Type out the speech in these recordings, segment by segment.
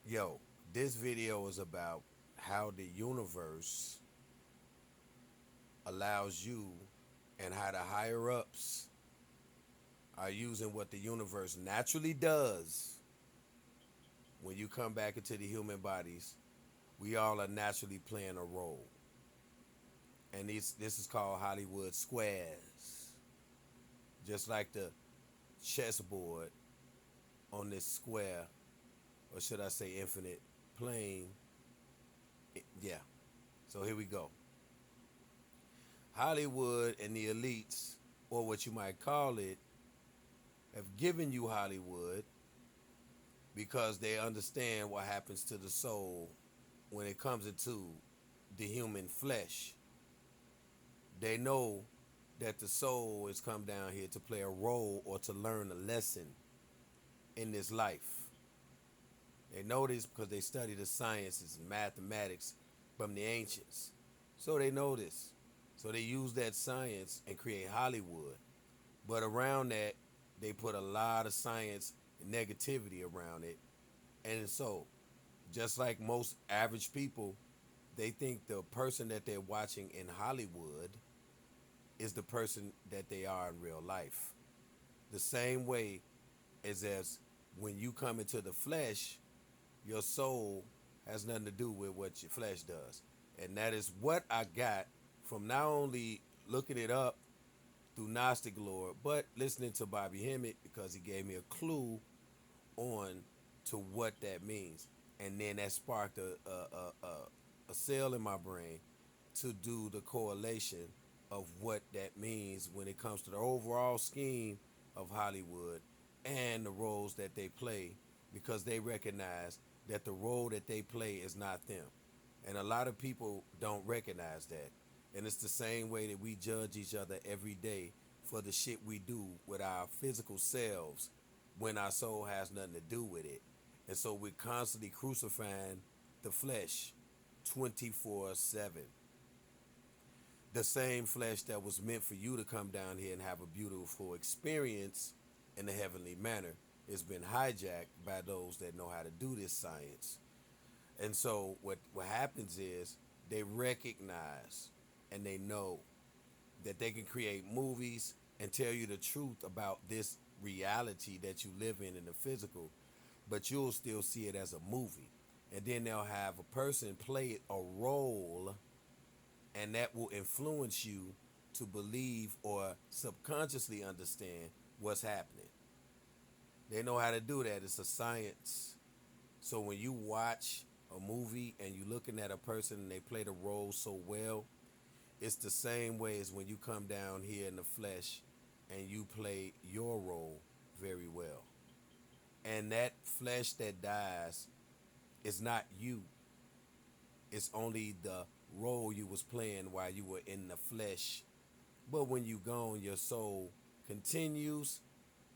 Yo, this video is about how the universe allows you and how the higher ups are using what the universe naturally does when you come back into the human bodies. We all are naturally playing a role. And this is called Hollywood squares. Just like the chessboard on this square, or should I say infinite plane. Yeah. So here we go. Hollywood and the elites, or what you might call it, have given you Hollywood because they understand what happens to the soul when it comes into the human flesh. They know that the soul has come down here to play a role or to learn a lesson in this life. They know this because they study the sciences and mathematics from the ancients. So they know this. So they use that science and create Hollywood. But around that, they put a lot of science and negativity around it. And so, just like most average people, they think the person that they're watching in Hollywood is the person that they are in real life. The same way as when you come into the flesh, your soul has nothing to do with what your flesh does. And that is what I got from not only looking it up through Gnostic lore, but listening to Bobby Hemmett because he gave me a clue on to what that means. And then that sparked a cell in my brain to do the correlation of what that means when it comes to the overall scheme of Hollywood and the roles that they play because they recognize that the role that they play is not them. And a lot of people don't recognize that. And it's the same way that we judge each other every day for the shit we do with our physical selves when our soul has nothing to do with it. And so we're constantly crucifying the flesh 24/7. The same flesh that was meant for you to come down here and have a beautiful experience in a heavenly manner has been hijacked by those that know how to do this science. And so what happens is they recognize and they know that they can create movies and tell you the truth about this reality that you live in the physical, but you'll still see it as a movie. And then they'll have a person play a role, and that will influence you to believe or subconsciously understand what's happening. They know how to do that. It's a science. So when you watch a movie and you're looking at a person and they play the role so well, it's the same way as when you come down here in the flesh and you play your role very well. And that flesh that dies is not you. It's only the role you was playing while you were in the flesh. But when you gone, your soul continues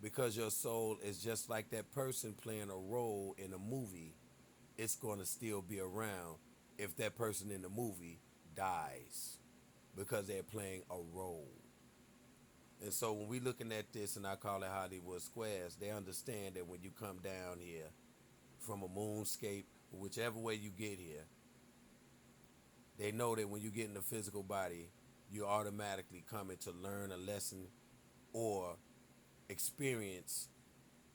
because your soul is just like that person playing a role in a movie. It's going to still be around if that person in the movie dies because they're playing a role. And so when we looking at this, and I call it Hollywood Squares, they understand that when you come down here from a moonscape, whichever way you get here, they know that when you get in the physical body, you automatically coming to learn a lesson or experience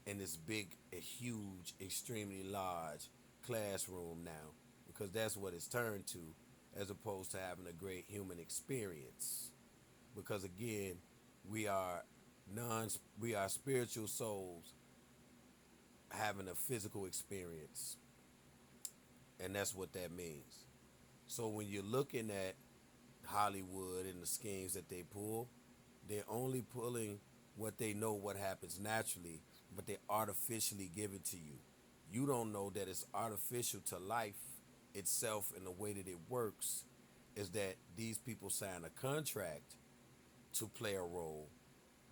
in this big, a huge, extremely large classroom now, because that's what it's turned to, as opposed to having a great human experience. Because again, we are non we are spiritual souls having a physical experience, and that's what that means. So when you're looking at Hollywood and the schemes that they pull, they're only pulling what they know what happens naturally, but they artificially give it to you. You don't know that it's artificial to life itself, and the way that it works is that these people sign a contract to play a role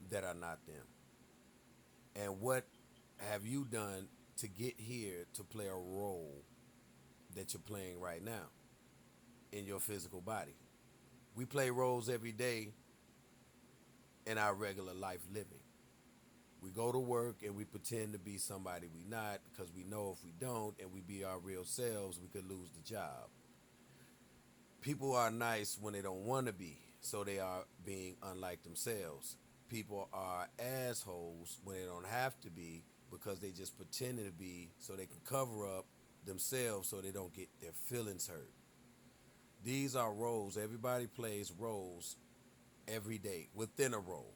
that are not them. And what have you done to get here to play a role that you're playing right now in your physical body? We play roles every day in our regular life living. We go to work and we pretend to be somebody we not because we know if we don't and we be our real selves, we could lose the job. People are nice when they don't want to be, so they are being unlike themselves. People are assholes when they don't have to be because they just pretending to be so they can cover up themselves so they don't get their feelings hurt. These are roles. Everybody plays roles every day within a role.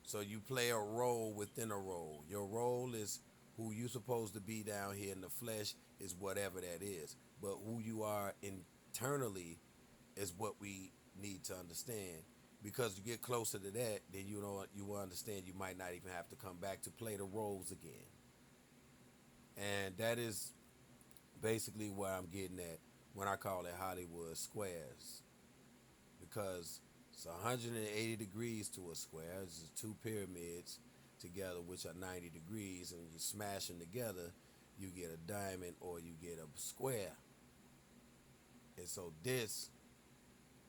So you play a role within a role. Your role is who you supposed to be down here in the flesh is whatever that is. But who you are internally is what we need to understand. Because you get closer to that, then you will understand you might not even have to come back to play the roles again. And that is basically what I'm getting at when I call it Hollywood squares. Because it's 180 degrees to a square. It's two pyramids together, which are 90 degrees, and you smash them together, you get a diamond or you get a square. And so this,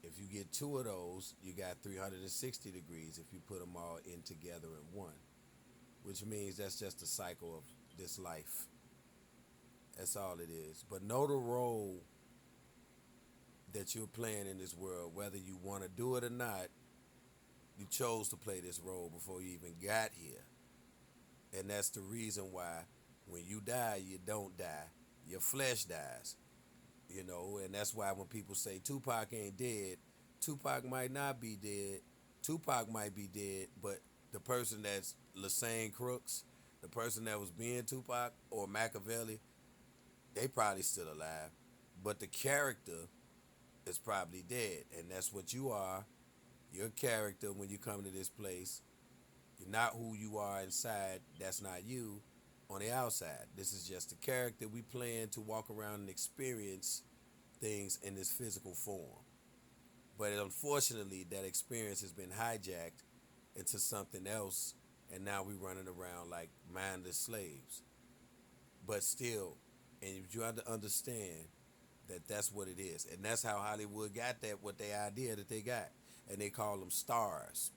if you get two of those, you got 360 degrees if you put them all in together in one, which means that's just the cycle of this life. That's all it is. But know the role that you're playing in this world, whether you want to do it or not. You chose to play this role before you even got here. And that's the reason why when you die, you don't die. Your flesh dies. And that's why when people say Tupac ain't dead, Tupac might not be dead. Tupac might be dead, but the person that's Lassane Crooks, the person that was being Tupac or Machiavelli, they probably still alive. But the character is probably dead. And that's what you are. Your character when you come to this place. You're not who you are inside. That's not you on the outside. This is just the character we plan to walk around and experience things in this physical form. But unfortunately, that experience has been hijacked into something else, and now we're running around like mindless slaves. But still, and you have to understand that that's what it is. And that's how Hollywood got that, what the idea that they got. And they call them stars.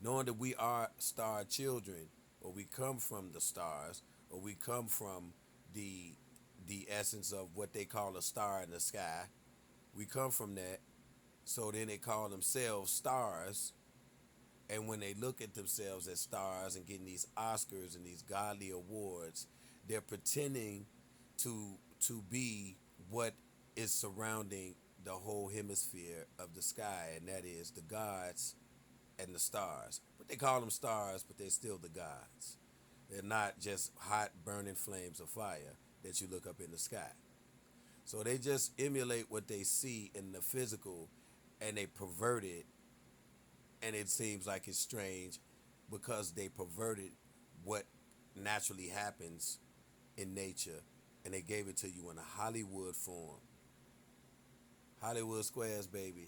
Knowing that we are star children, or we come from the stars, or we come from the the essence of what they call a star in the sky. We come from that. So then they call themselves stars. And when they look at themselves as stars and getting these Oscars and these godly awards, they're pretending to be what is surrounding the whole hemisphere of the sky, and that is the gods and the stars. But they call them stars, but they're still the gods. They're not just hot burning flames of fire that you look up in the sky. So they just emulate what they see in the physical and they pervert it, and it seems like it's strange because they perverted what naturally happens in nature and they gave it to you in a Hollywood form. Hollywood squares, baby.